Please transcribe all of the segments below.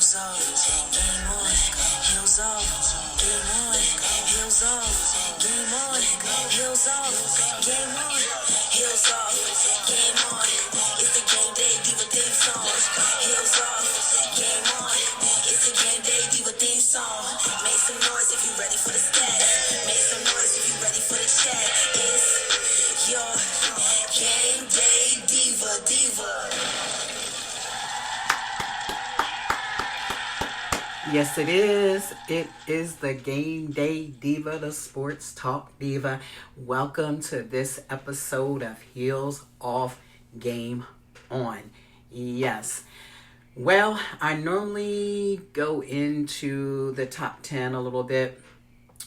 heels off, game on, heels off, game on, heels off, game on, heels off, game on, heels off, game on. It's the game day diva theme song. Heels off, game on. It's the game day diva theme song. Make some noise if you ready for the stat. Make some noise if you ready for the chat. It's your game day diva. Yes, it is. It is the Game Day Diva, the Sports Talk Diva. Welcome to this episode of Heels Off, Game On. Yes. Well, I normally go into the top 10 a little bit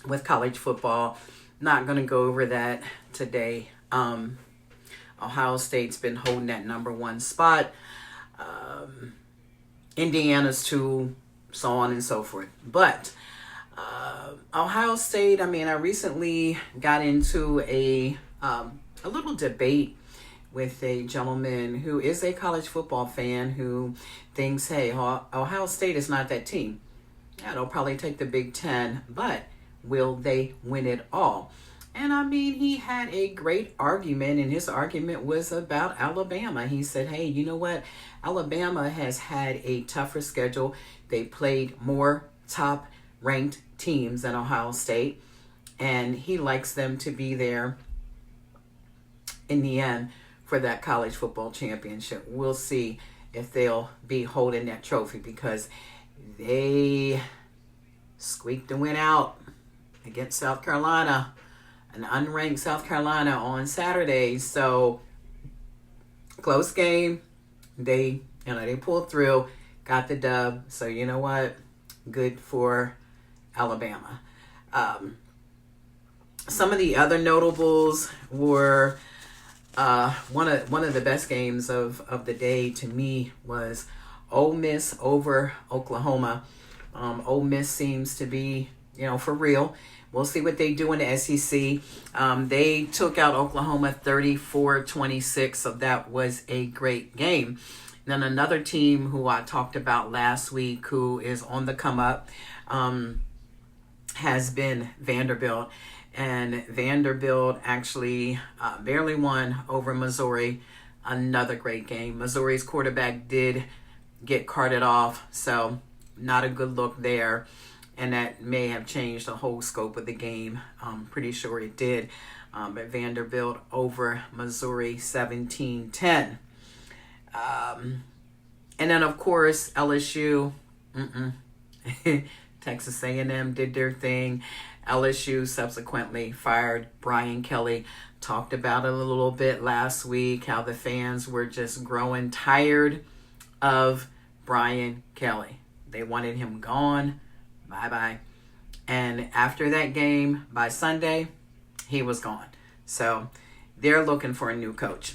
with college football. Not going to go over that today. Ohio State's been holding that number one spot. Indiana's two, so on and so forth. But Ohio State, I recently got into a little debate with a gentleman who is a college football fan who thinks, hey, Ohio State is not that team. Yeah, they'll probably take the Big Ten, but will they win it all? And he had a great argument, and his argument was about Alabama. He said, hey, you know what? Alabama has had a tougher schedule. They played more top-ranked teams than Ohio State, and he likes them to be there in the end for that college football championship. We'll see if they'll be holding that trophy because they squeaked and went out against South Carolina, an unranked South Carolina on Saturday. So close game. They pulled through, got the dub. So you know what? Good for Alabama. Some of the other notables were one of the best games of the day to me was Ole Miss over Oklahoma. Ole Miss seems to be, for real. We'll see what they do in the SEC. They took out Oklahoma 34-26, so that was a great game. Then another team who I talked about last week who is on the come up has been Vanderbilt. And Vanderbilt actually barely won over Missouri. Another great game. Missouri's quarterback did get carted off, so not a good look there. And that may have changed the whole scope of the game. I'm pretty sure it did. But Vanderbilt over Missouri 17-10. And then, of course, LSU. Texas A&M did their thing. LSU subsequently fired Brian Kelly. Talked about it a little bit last week, how the fans were just growing tired of Brian Kelly. They wanted him gone. Bye-bye. And after that game, by Sunday, he was gone. So they're looking for a new coach.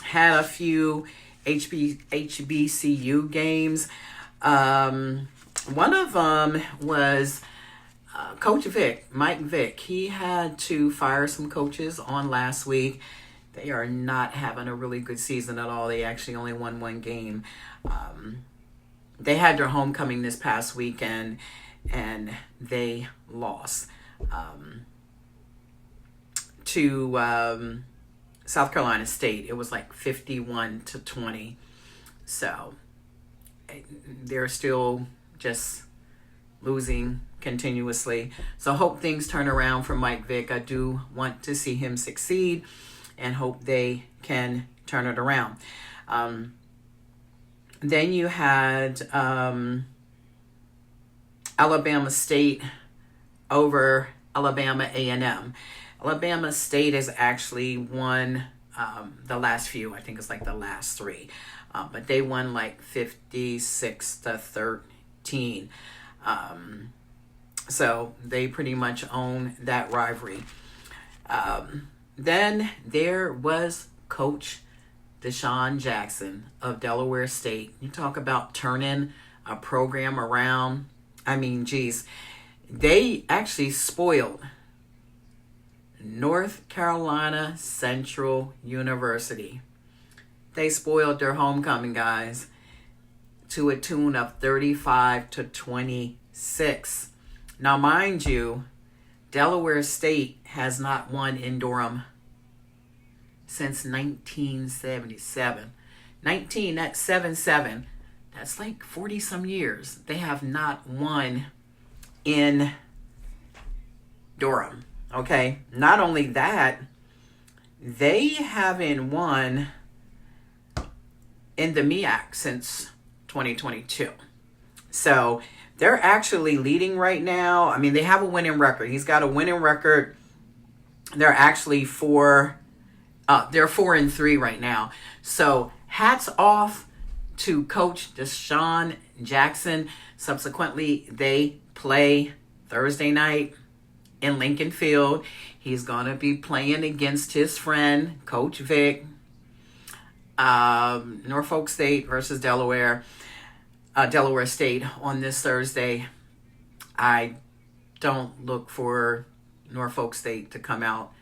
Had a few HBCU games. One of them was Coach Vic, Mike Vick. He had to fire some coaches on last week. They are not having a really good season at all. They actually only won one game. They had their homecoming this past weekend, and they lost to South Carolina State. It was like 51-20. So they're still just losing continuously. So hope things turn around for Mike Vick. I do want to see him succeed and hope they can turn it around. Then you had Alabama State over Alabama A&M. Alabama State has actually won the last few. I think it's like the last three. But they won like 56-13. So they pretty much own that rivalry. Then there was Coach Deshaun Jackson of Delaware State. You talk about turning a program around. They actually spoiled North Carolina Central University. They spoiled their homecoming, guys. to a tune of 35-26. Now, mind you, Delaware State has not won in Durham since 1977. That's 7-7. That's like 40 some years. They have not won in Durham. Okay. Not only that, they haven't won in the MEAC since 2022. So they're actually leading right now. I mean, they have a winning record. He's got a winning record. They're actually they're 4-3 right now. So hats off to Coach Deshaun Jackson. Subsequently, they play Thursday night in Lincoln Field. He's going to be playing against his friend, Coach Vic. Norfolk State versus Delaware State on this Thursday. I don't look for Norfolk State to come out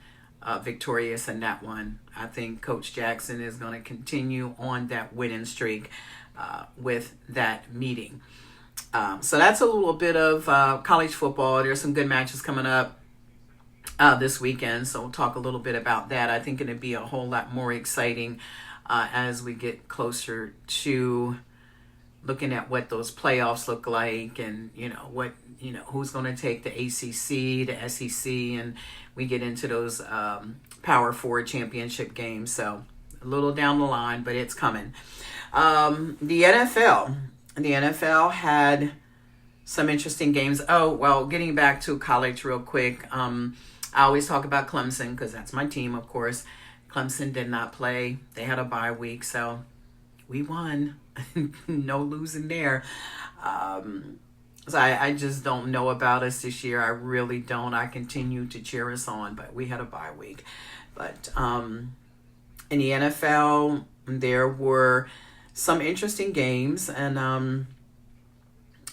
victorious in that one. I think Coach Jackson is going to continue on that winning streak with that meeting. So that's a little bit of college football. There's some good matches coming up this weekend, so we'll talk a little bit about that. I think it'll be a whole lot more exciting as we get closer to looking at what those playoffs look like, and who's going to take the ACC, the SEC, and we get into those Power Four championship games. So a little down the line, but it's coming. The NFL had some interesting games. Oh, well, getting back to college real quick. I always talk about Clemson because that's my team, of course. Clemson did not play. They had a bye week, so we won. No losing there. So I just don't know about us this year. I really don't. I continue to cheer us on, but we had a bye week. But in the NFL, there were some interesting games, and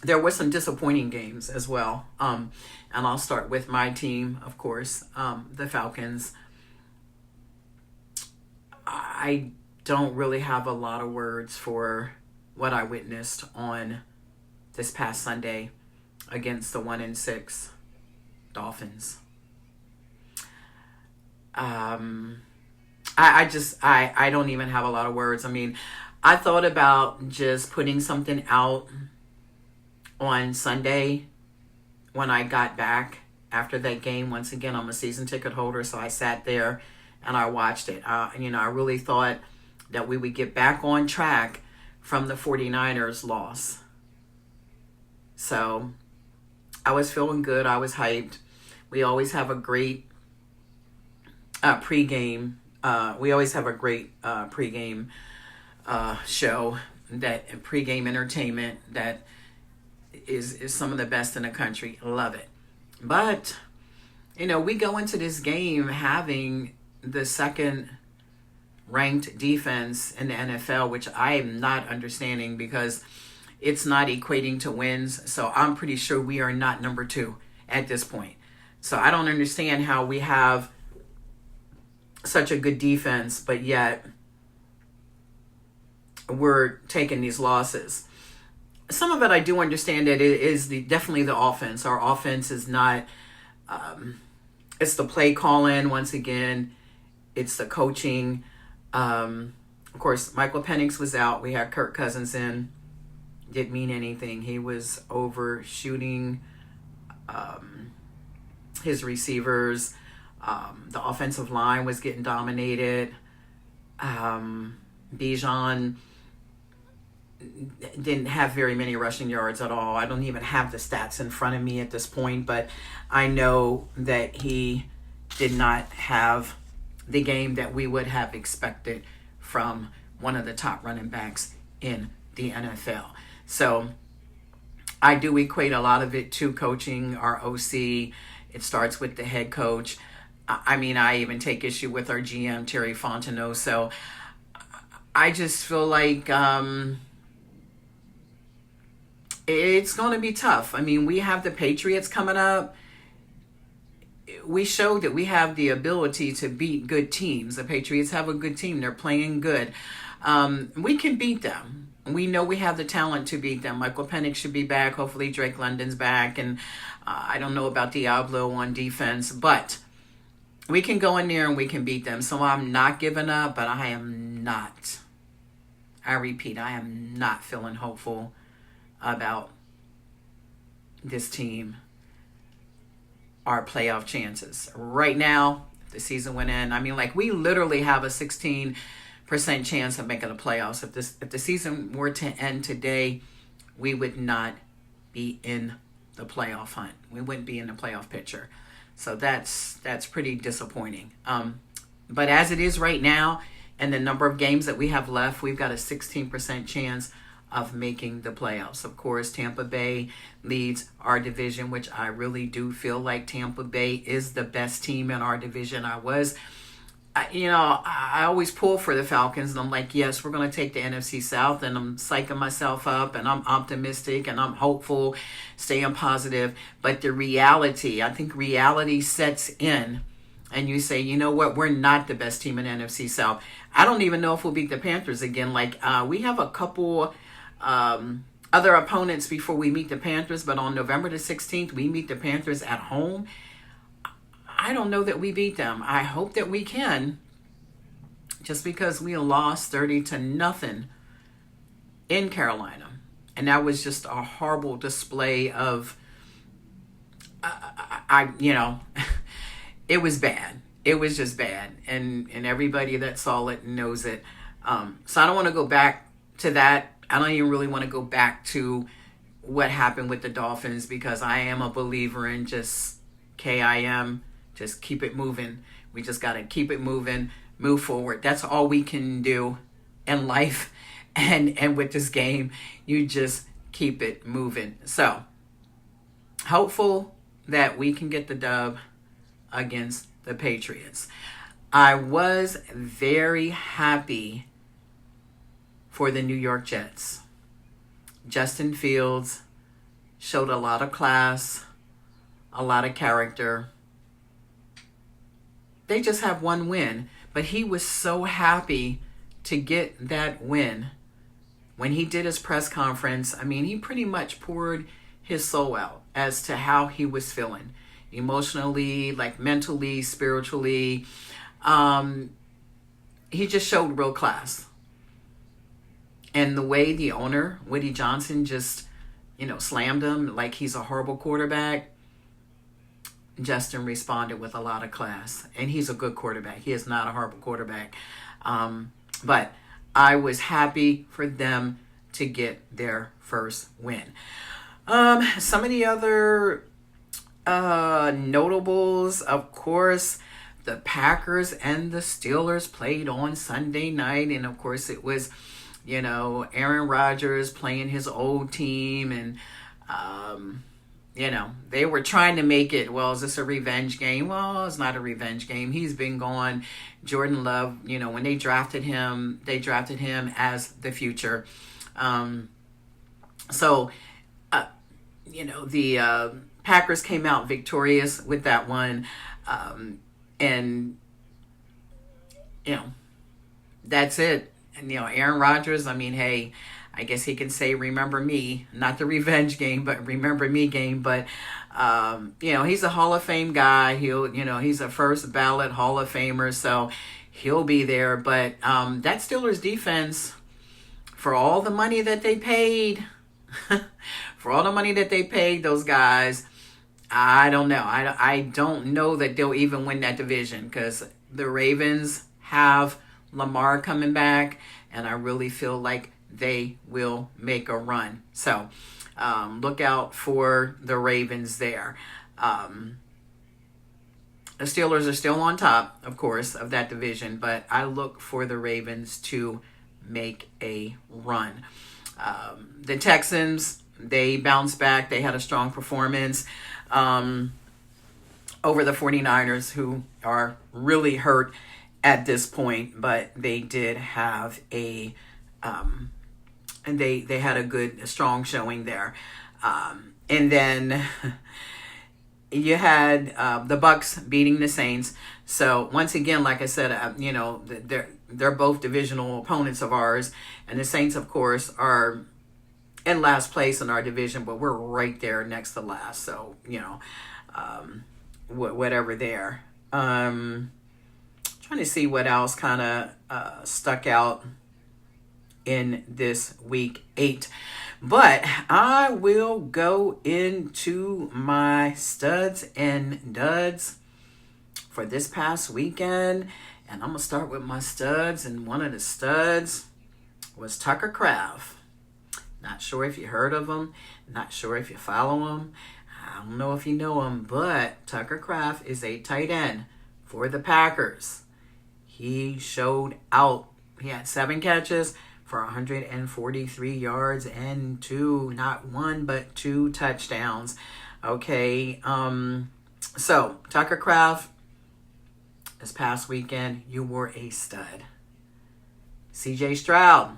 there were some disappointing games as well. And I'll start with my team, of course, the Falcons. I don't really have a lot of words for what I witnessed on this past Sunday against the 1-6 Dolphins. I don't even have a lot of words. I mean, I thought about just putting something out on Sunday when I got back after that game. Once again, I'm a season ticket holder, so I sat there and I watched it. I really thought that we would get back on track from the 49ers loss. So I was feeling good. I was hyped. We always have a great pregame. We always have a great pregame show, that pregame entertainment that is some of the best in the country. Love it. But, we go into this game having the second ranked defense in the NFL, which I am not understanding because it's not equating to wins. So I'm pretty sure we are not number 2 at this point. So I don't understand how we have such a good defense, but yet we're taking these losses. Some of it I do understand that it is definitely the offense. Our offense is not, it's the play calling once again. It's the coaching. Of course, Michael Penix was out. We had Kirk Cousins in. Didn't mean anything. He was overshooting his receivers. The offensive line was getting dominated. Bijan didn't have very many rushing yards at all. I don't even have the stats in front of me at this point, but I know that he did not have the game that we would have expected from one of the top running backs in the NFL. So I do equate a lot of it to coaching, our OC. It starts with the head coach. I mean, I even take issue with our GM, Terry Fontenot. So I just feel like it's going to be tough. I mean, we have the Patriots coming up. We showed that we have the ability to beat good teams. The Patriots have a good team. They're playing good. We can beat them. we know we have the talent to beat them. Michael Penix should be back. Hopefully Drake London's back. And I don't know about Diablo on defense, but we can go in there and we can beat them. So I'm not giving up, but I am not. I repeat, I am not feeling hopeful about this team, our playoff chances. Right now, if the season went in, I mean, like, we literally have a 16% chance of making the playoffs. If the season were to end today, we would not be in the playoff hunt. We wouldn't be in the playoff picture. So that's pretty disappointing. But as it is right now, and the number of games that we have left, we've got a 16% chance of making the playoffs. Of course, Tampa Bay leads our division, which I really do feel like Tampa Bay is the best team in our division. I always pull for the Falcons, and I'm like, yes, we're going to take the NFC South, and I'm psyching myself up, and I'm optimistic, and I'm hopeful, staying positive. But the reality, I think reality sets in, and you say, you know what, we're not the best team in NFC South. I don't even know if we'll beat the Panthers again. We have a couple other opponents before we meet the Panthers, but on November the 16th, we meet the Panthers at home. I don't know that we beat them. I hope that we can, just because we lost 30-0 in Carolina. And that was just a horrible display of, it was bad. It was just bad. And everybody that saw it knows it. So I don't want to go back to that. I don't even really want to go back to what happened with the Dolphins, because I am a believer in just KIM. Just keep it moving. We just got to keep it moving, move forward. That's all we can do in life. And with this game, you just keep it moving. So, hopeful that we can get the dub against the Patriots. I was very happy for the New York Jets. Justin Fields showed a lot of class, a lot of character. They just have one win, but he was so happy to get that win. When he did his press conference, I mean, he pretty much poured his soul out as to how he was feeling emotionally, like mentally, spiritually. He just showed real class. And the way the owner, Woody Johnson, just, slammed him like he's a horrible quarterback, Justin responded with a lot of class. And he's a good quarterback. He is not a horrible quarterback. But I was happy for them to get their first win. Some of the other notables, of course, the Packers and the Steelers played on Sunday night. And, of course, it was, Aaron Rodgers playing his old team. And, they were trying to make it, well, is this a revenge game? Well, it's not a revenge game. He's been gone. Jordan Love, when they drafted him as the future. The Packers came out victorious with that one. That's it. And, Aaron Rodgers, hey, I guess he can say, remember me, not the revenge game, but remember me game. But, he's a Hall of Fame guy. He's a first ballot Hall of Famer. So he'll be there. But that Steelers defense, for all the money that they paid, those guys, I don't know. I don't know that they'll even win that division, because the Ravens have Lamar coming back, and I really feel like they will make a run. So look out for the Ravens there. The Steelers are still on top, of course, of that division, but I look for the Ravens to make a run. The Texans, they bounced back. They had a strong performance over the 49ers, who are really hurt at this point, but they did have a and they had a strong showing there. And then you had the Bucks beating the Saints. So once again, like I said, they're both divisional opponents of ours. And the Saints, of course, are in last place in our division, but we're right there next to last. So, whatever there. Trying to see what else kind of stuck out in this week 8. But I will go into my studs and duds for this past weekend. And I'm going to start with my studs. And one of the studs was Tucker Kraft. Not sure if you heard of him. Not sure if you follow him. I don't know if you know him. But Tucker Kraft is a tight end for the Packers. He showed out. He had 7 catches for 143 yards and 2, not 1, but 2 touchdowns. Okay, so Tucker Kraft, this past weekend, you were a stud. CJ Stroud,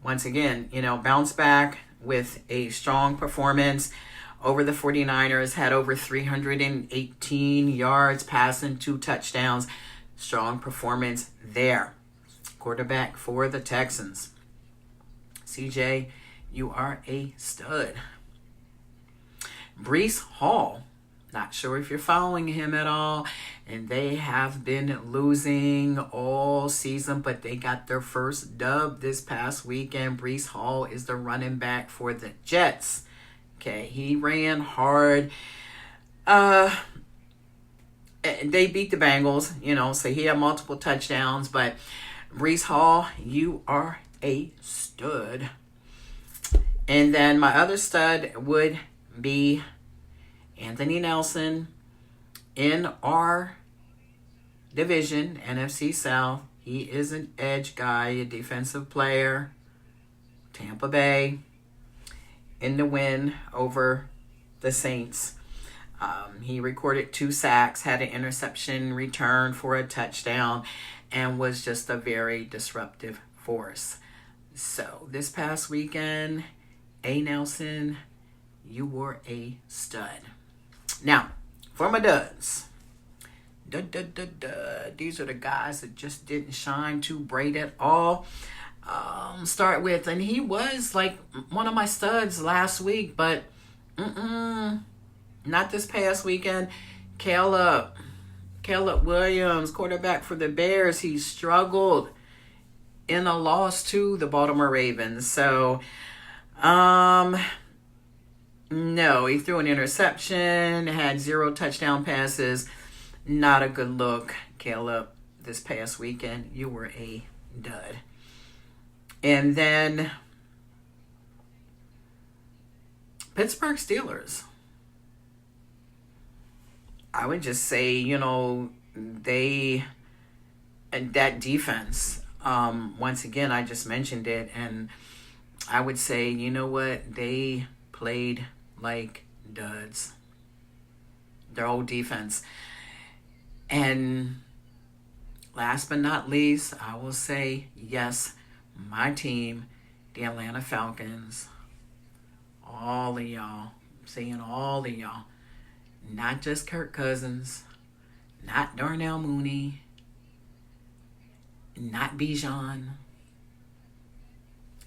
once again, bounced back with a strong performance over the 49ers, had over 318 yards passing, 2 touchdowns. Strong performance there. Quarterback for the Texans. CJ, you are a stud. Breece Hall, not sure if you're following him at all, and they have been losing all season, but they got their first dub this past weekend. Breece Hall is the running back for the Jets. Okay, he ran hard. They beat the Bengals, so he had multiple touchdowns, but Breece Hall, you are a stud. And then my other stud would be Anthony Nelson in our division, NFC South. He is an edge guy, a defensive player. Tampa Bay in the win over the Saints. He recorded 2 sacks, had an interception return for a touchdown, and was just a very disruptive force. So this past weekend, A. Nelson, you were a stud. Now, for my duds. These are the guys that just didn't shine too bright at all. Start with, and he was like one of my studs last week, but not this past weekend. Caleb Williams, quarterback for the Bears, he struggled in a loss to the Baltimore Ravens. So, no, he threw an interception, had 0 touchdown passes. Not a good look, Caleb, this past weekend. You were a dud. And then Pittsburgh Steelers. I would just say, that defense, once again, I just mentioned it, and I would say, you know what, they played like duds. Their old defense. And last but not least, I will say, yes, my team, the Atlanta Falcons, all of y'all, I'm saying all of y'all, not just Kirk Cousins, not Darnell Mooney, not Bijan,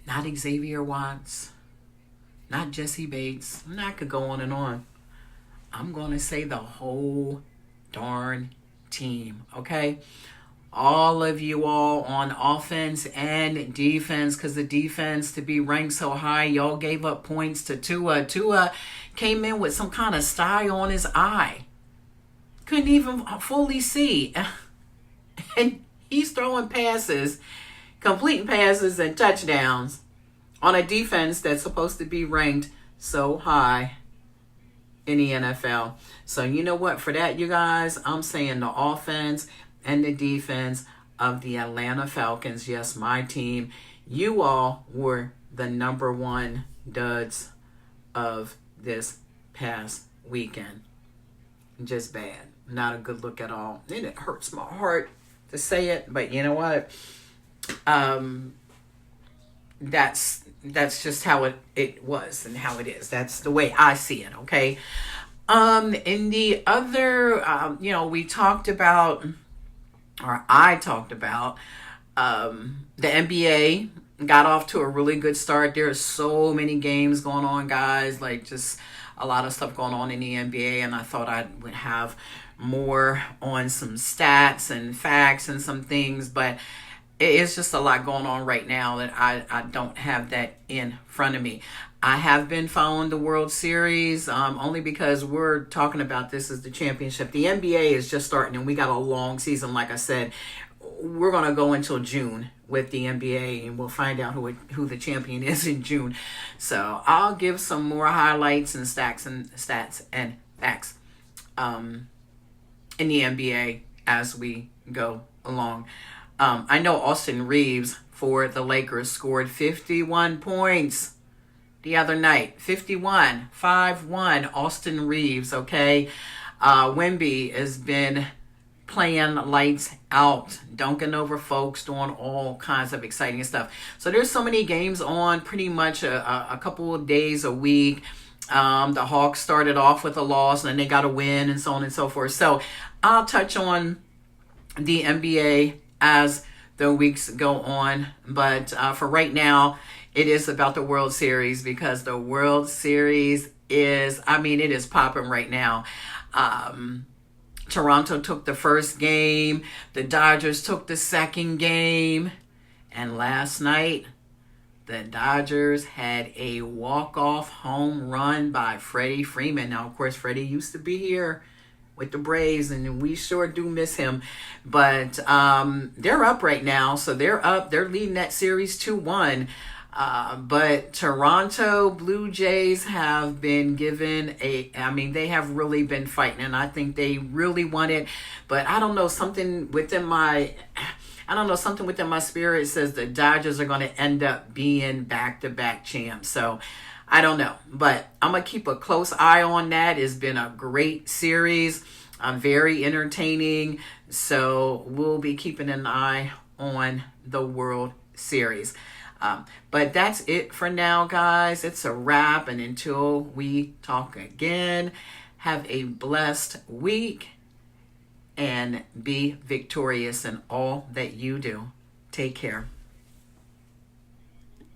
not Xavier Watts, not Jesse Bates. I could go on and on. I'm going to say the whole darn team, okay? All of you all on offense and defense, because the defense to be ranked so high, y'all gave up points to Tua. Tua came in with some kind of sty on his eye. Couldn't even fully see. And he's throwing passes, completing passes and touchdowns on a defense that's supposed to be ranked so high in the NFL. So you know what? For that, you guys, I'm saying the offense and the defense of the Atlanta Falcons, yes, my team, you all were the number 1 duds of this past weekend. Just bad. Not a good look at all. And it hurts my heart to say it, but you know what? That's just how it was and how it is. That's the way I see it, okay? In the other, we talked about or I talked about. The NBA got off to a really good start. There are so many games going on, guys, like just a lot of stuff going on in the NBA, and I thought I would have more on some stats and facts and some things, but it's just a lot going on right now that I don't have that in front of me. I have been following the World Series only because we're talking about this as the championship. The NBA is just starting, and we got a long season. Like I said, we're going to go until June with the NBA, and we'll find out who the champion is in June. So I'll give some more highlights and stats and facts in the NBA as we go along. I know Austin Reeves for the Lakers scored 51 points the other night. 51, 5-1, Austin Reeves, okay? Wemby has been playing lights out, dunking over folks, doing all kinds of exciting stuff. So there's so many games on pretty much a couple of days a week. The Hawks started off with a loss, and then they got a win, and so on and so forth. So I'll touch on the NBA as the weeks go on. But for right now, it is about the World Series, because the World Series is, it is popping right now. Toronto took the first game. The Dodgers took the second game. And last night, the Dodgers had a walk-off home run by Freddie Freeman. Now, of course, Freddie used to be here with the Braves, and we sure do miss him. But they're up right now, so they're up. They're leading that series 2-1. But Toronto Blue Jays have been given they have really been fighting, and I think they really want it. But I don't know, something within my spirit says the Dodgers are going to end up being back-to-back champs. So I don't know, but I'm going to keep a close eye on that. It's been a great series, very entertaining. So we'll be keeping an eye on the World Series. But that's it for now, guys. It's a wrap. And until we talk again, have a blessed week and be victorious in all that you do. Take care.